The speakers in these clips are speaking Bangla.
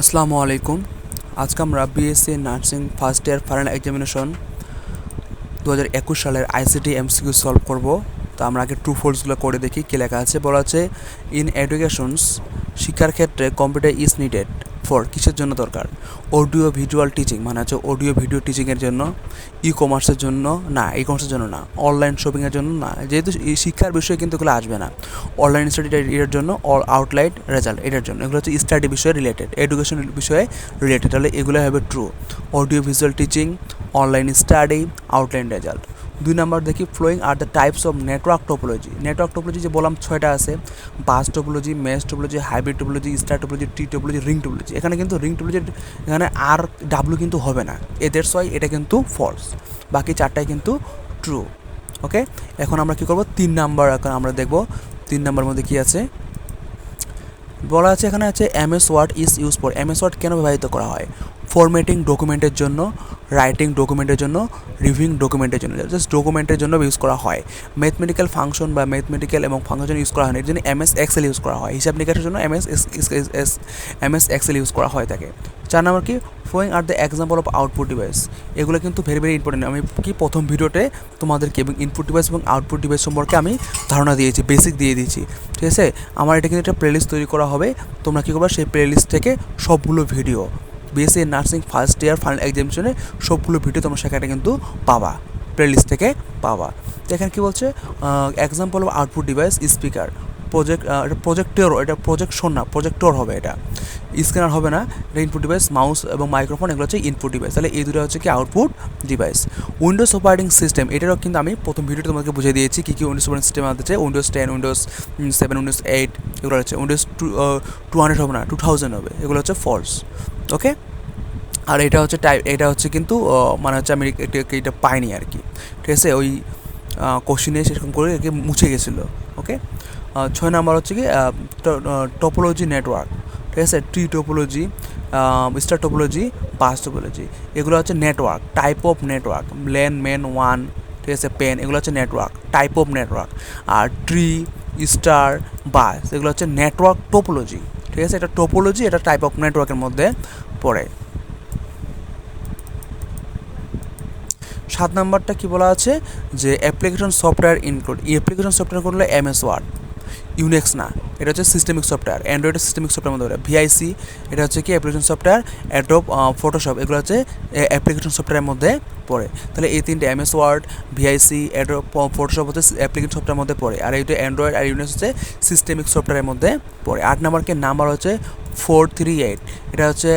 আসসালামু আলাইকুম। আজকে আমরা B.Sc nursing first year final examination 2021 সালের আইসিটি MCQ সলভ করব। তো আমরা আগে ট্রু ফলসগুলো করে দেখি কী লেখা আছে। বলা আছে ইন এডুকেশনস, শিক্ষার ক্ষেত্রে কম্পিউটার ইজ নিডেড ফর কিসের জন্য দরকার? অডিও ভিজুয়াল টিচিং, মানে হচ্ছে অডিও ভিডিও টিচিংয়ের জন্য, ই কমার্সের জন্য না, ই কমার্সের জন্য না, অনলাইন শপিংয়ের জন্য না, যেহেতু এই শিক্ষার বিষয়ে কিন্তু এগুলো আসবে না। অনলাইন স্টাডি এর জন্য, অল আউটলাইট রেজাল্ট এটার জন্য, এগুলো হচ্ছে স্টাডি বিষয়ে রিলেটেড, এডুকেশন বিষয়ে রিলেটেড, তাহলে এগুলো হবে true. Audio visual teaching, online study, outline result. 2 number দেখি, following are the types of network topology. Network topology যে বললাম 6টা আছে, bus topology, mesh topology, hybrid topology, star topology, T topology, ring topology. এখানে কিন্তু রিং টোপোলজি এখানে আর ডাব্লু কিন্তু হবে না, দ্যাটস ওয়াই এটা কিন্তু ফলস, বাকি 4টাই কিন্তু ট্রু। ওকে, এখন আমরা কী করবো 3 নাম্বার, এখন আমরা দেখব 3 নাম্বার মধ্যে কী আছে। বলা আছে এখানে আছে MS word is use for. MS word কেন ব্যবহৃত করা হয়? ফরম্যাটিং ডকুমেন্টের জন্য, রাইটিং ডকুমেন্টের জন্য, রিভিউইং ডকুমেন্টের জন্য, জাস্ট ডকুমেন্টের জন্য ইউজ করা হয়। ম্যাথমেটিক্যাল ফাংশন বা ম্যাথমেটিক্যাল এবং ফাংশন ইউজ করা হয় না, এর জন্য MS এক্সেল ইউজ করা হয়। হিসাব নিকাশের জন্য MS এক্সেল ইউজ করা হয় থাকে। 4 নাম্বার কি, following are the example of output device. এগুলো কিন্তু ভেরি ভেরি ইম্পর্টেন্ট। আমি কি প্রথম ভিডিওতে তোমাদেরকে এবং ইনপুট ডিভাইস এবং আউটপুট ডিভাইস সম্পর্কে আমি ধারণা দিয়েছি, বেসিক দিয়ে দিয়েছি, ঠিক আছে। আমার এটা কিন্তু একটা প্লেলিস্ট তৈরি করা হবে, তোমরা কী করবে সেই প্লেলিস্ট থেকে সবগুলো video B.Sc nursing first year final এক্সামিনেশনে সবগুলো ভিডিও তোমরা সেখানে কিন্তু পাবা, প্লেলিস্ট থেকে পাবা। তো এখানে কী বলছে, example of output device, speaker, এটা প্রজেক্টর, এটা প্রজেকশন না, প্রজেক্টর হবে, এটা স্ক্যানার হবে না, এটা ইনপুট ডিভাইস, মাউস এবং মাইক্রোফোন এগুলো হচ্ছে ইনপুট ডিভাইস। তাহলে এই দুটো হচ্ছে কি output device. Windows operating system, এটারও কিন্তু আমি প্রথম ভিডিওতে তোমাকে বুঝিয়ে দিয়েছি কী কী উইন্ডোজ অপারেটিং সিস্টেম আছে। উইন্ডোজ 10, উইন্ডোজ 7, উইন্ডোজ 8 এগুলো হচ্ছে। উইন্ডোজ 200 হবে না, 2000 হবে, এগুলো হচ্ছে ফলস। ওকে, আর এটা হচ্ছে এটা হচ্ছে কিন্তু মানে হচ্ছে আমি এটা পাইনি আর কি, ঠিক আছে। ওই কোশ্চিনে সেরকম করে একে মুছে গেছিলো। ওকে, 6 নাম্বার হচ্ছে কি টোপোলজি নেটওয়ার্ক, ঠিক আছে। Tree topology, star topology, bus topology, এগুলো হচ্ছে network, type of network. LAN, MAN, ওয়ান, ঠিক আছে, পেন, এগুলো হচ্ছে নেটওয়ার্ক, টাইপ অফ নেটওয়ার্ক। আর ট্রি, স্টার, বাস এগুলো হচ্ছে নেটওয়ার্ক টোপোলজি, ঠিক আছে। এটা টোপোলজি, এটা টাইপ অফ নেটওয়ার্কের মধ্যে পড়ে। 7 নাম্বারটা কী বলা আছে যে application software include. Application software করলে MS ওয়ার্ড, ইউনিক্স না, এটা হচ্ছে সিস্টেমিক সফটওয়্যার। অ্যান্ড্রয়েডের সিস্টেমিক সফটওয়্যার মধ্যে VIC, এটা হচ্ছে কি অ্যাপ্লিকেশন সফটওয়্যার। অ্যাডোব, ফটোশপ এগুলো হচ্ছে অ্যাপ্লিকেশন সফটওয়্যারের মধ্যে পড়ে। তাহলে এই 3টে MS word, VIC, Adobe, Photoshop হচ্ছে অ্যাপ্লিকেশন সফটওয়্যারের মধ্যে পড়ে। আর এইটা অ্যান্ড্রয়েড আর ইউনিক্স হচ্ছে সিস্টেমিক সফটওয়্যারের মধ্যে পড়ে। 8 নাম্বারকে নাম্বার হচ্ছে 438, এটা হচ্ছে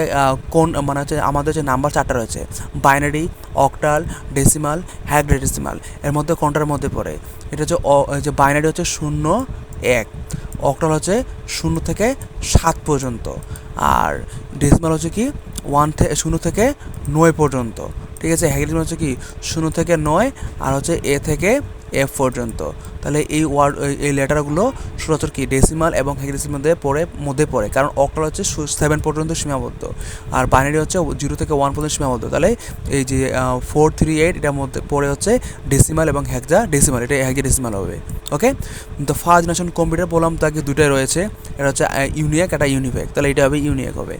কোন মানে হচ্ছে আমাদের যে নাম্বার 4টা রয়েছে, বাইনারি, অক্টাল, ডেসিমাল, হেক্সাডেসিমাল, এর মধ্যে কোনটার মধ্যে পড়ে? এটা হচ্ছে যে বাইনারি হচ্ছে 0, 1, অক্টাল হচ্ছে 0 থেকে 7 পর্যন্ত, আর ডেসিমাল হচ্ছে কি 0 থেকে 9 পর্যন্ত, ঠিক আছে। হেক্সাডেসিমাল হচ্ছে কি 0 থেকে 9 আর হচ্ছে A থেকে F পর্যন্ত। তাহলে এই এই লেটারগুলো সচরাচর কি ডেসিমাল এবং হেক্সাডেসিমাল মধ্যে পড়ে, কারণ অক্টাল হচ্ছে 7 পর্যন্ত সীমাবদ্ধ, আর বাইনারি হচ্ছে 0 থেকে 1 পর্যন্ত সীমাবদ্ধ। তাহলে এই যে 438 এটার মধ্যে পড়ে হচ্ছে ডেসিমাল এবং হেক্সাডেসিমাল, এটা হেক্সাডেসিমাল হবে। ওকে, তো ফার্স্ট জেনারেশন কম্পিউটার বললাম তাকে দুটাই রয়েছে, এটা হচ্ছে ইউনিক, এটা ইউনিফ্যাক, তাহলে এটা হবে ইউনিক হবে।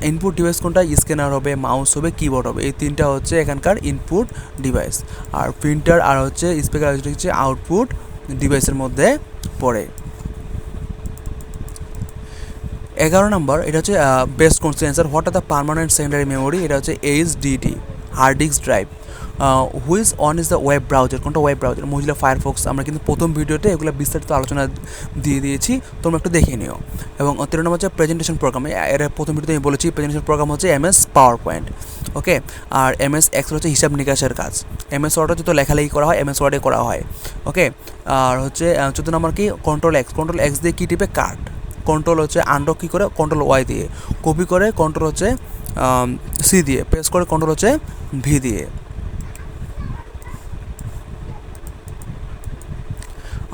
ইনপুট ডিভাইস কোনটা? স্ক্যানার হবে, মাউস হবে, কিবোর্ড হবে, এই 3টা হচ্ছে এখানকার ইনপুট ডিভাইস। আর প্রিন্টার আর হচ্ছে স্পিকার হচ্ছে আউটপুট ডিভাইসের মধ্যে পড়ে। 11 নম্বর, এটা হচ্ছে best question answer. What are the permanent secondary memory? এটা হচ্ছে HDD, hard disk drive. Which one is the web browser? কোনটা ওয়েব ব্রাউজার? Mozilla Firefox. আমরা কিন্তু প্রথম ভিডিওতে এগুলো বিস্তারিত আলোচনা দিয়ে দিয়েছি, তোমরা একটু দেখে নিও। এবং 13 নম্বর হচ্ছে প্রেজেন্টেশন প্রোগ্রাম। এর প্রথম ভিডিওতে আমি বলেছি প্রেজেন্টেশন প্রোগ্রাম হচ্ছে MS পাওয়ার পয়েন্ট। ওকে, আর MS এক্সেল হচ্ছে হিসাব নিকাশের কাজ। MS ওয়ার্ডে যত লেখালেখি করা হয় MS ওয়ার্ডে করা হয়। ওকে, আর হচ্ছে 14 নম্বর কি কন্ট্রোল এক্স দিয়ে কী টিপে? কাট। কন্ট্রোল হচ্ছে আনলক কী করে? কন্ট্রোল Y দিয়ে। কপি করে কন্ট্রোল হচ্ছে C দিয়ে। পেস্ট করে কন্ট্রোল হচ্ছে V দিয়ে।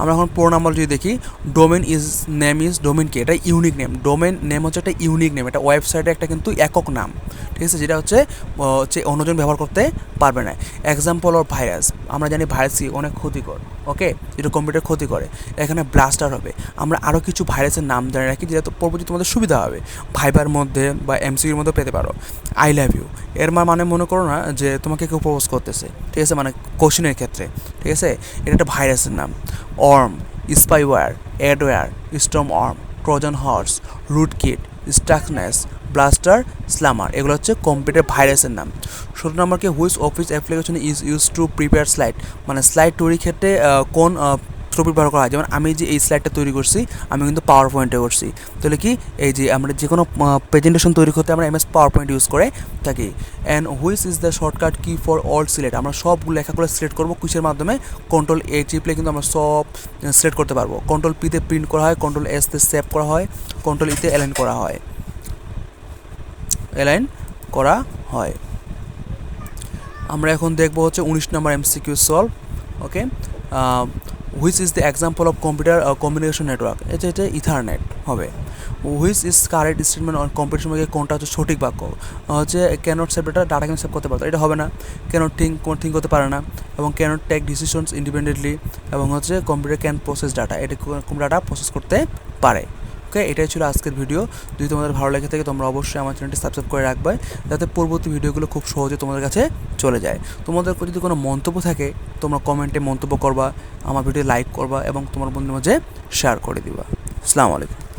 আমরা এখন 4 নাম্বার যদি দেখি, ডোমেন নেম ইজ, ডোমেন কি, এটা ইউনিক নেম। ডোমেন নেম হচ্ছে একটা ইউনিক নেম, এটা ওয়েবসাইটে একটা কিন্তু একক নাম, ঠিক আছে, যেটা হচ্ছে অন্যজন ব্যবহার করতে পারবে না। এক্সাম্পল অফ ভাইরাস, আমরা জানি ভাইরাস কি অনেক ক্ষতিকর, ওকে, যেটা কম্পিউটার ক্ষতি করে। এখানে ব্লাস্টার হবে। আমরা আরও কিছু ভাইরাসের নাম জানি রাখি, যেটা তো পরবর্তী তোমাদের সুবিধা হবে, ভাইবার মধ্যে বা এমসিকিউর মধ্যে পেতে পারো। আই লাভ ইউ, এর মানে মনে করো না যে তোমাকে কেউ প্রপোজ করতেছে, ঠিক আছে, মানে কোশ্চেনের ক্ষেত্রে, ঠিক আছে, এটা একটা ভাইরাসের নাম। Worm, spyware, adware, storm worm, Trojan horse, rootkit, Stuxnet, Blaster, Slammer, এগুলো হচ্ছে কম্পিউটার ভাইরাসের নাম। 17 নম্বরকে which office application is use to prepare slide, মানে স্লাইড তৈরির ক্ষেত্রে কোন থ্রু ব্যবহার করা হয়। যেমন আমি যে এই স্লাইডটা তৈরি করছি, আমি কিন্তু পাওয়ার পয়েন্টে করছি। তাহলে কি, এই যে আমরা যে কোনো প্রেজেন্টেশন তৈরি করতে আমরা এমএস পাওয়ার পয়েন্ট ইউজ করে থাকি। And which is the shortcut key for all select, আমরা সবগুলো লেখাগুলো সিলেক্ট করবো কিসের মাধ্যমে, কন্ট্রোল এ টিপলে কিন্তু আমরা সব সিলেক্ট করতে পারবো। কন্ট্রোল পিতে প্রিন্ট করা হয়, কন্ট্রোল এসতে সেভ করা হয়, কন্ট্রোল ইতে অ্যালাইন করা হয়, অ্যালাইন করা হয়। আমরা এখন দেখবো হচ্ছে 19 নম্বর MCQ solve, okay. Which is the example of computer communication network, এটা ইথারনেট হবে। Which is correct statement on computer মধ্যে কোনটা হচ্ছে সঠিক বাক্য, হচ্ছে ক্যানট সেভ, এটা ডাটা কেন সেভ করতে পারতো, এটা হবে না। ক্যানট থিঙ্ক করতে পারে না, এবং ক্যানট টেক ডিসিশনস ইন্ডিপেন্ডেন্টলি, এবং হচ্ছে কম্পিউটার ক্যান প্রসেস ডাটা, এটা ডাটা প্রসেস করতে পারে। ওকে, এটাই ছিল আজকের ভিডিও। যদি তোমাদের ভালো লেগে থাকে তোমরা অবশ্যই আমার চ্যানেলটি সাবস্ক্রাইব করে রাখবে, যাতে পরবর্তী ভিডিওগুলো খুব সহজে তোমাদের কাছে চলে যায়। তোমাদের যদি কোনো মন্তব্য থাকে তোমরা কমেন্টে মন্তব্য করবা, আমার ভিডিও লাইক করবা এবং তোমার বন্ধুদের মাঝে শেয়ার করে দিবা। আসসালামু আলাইকুম।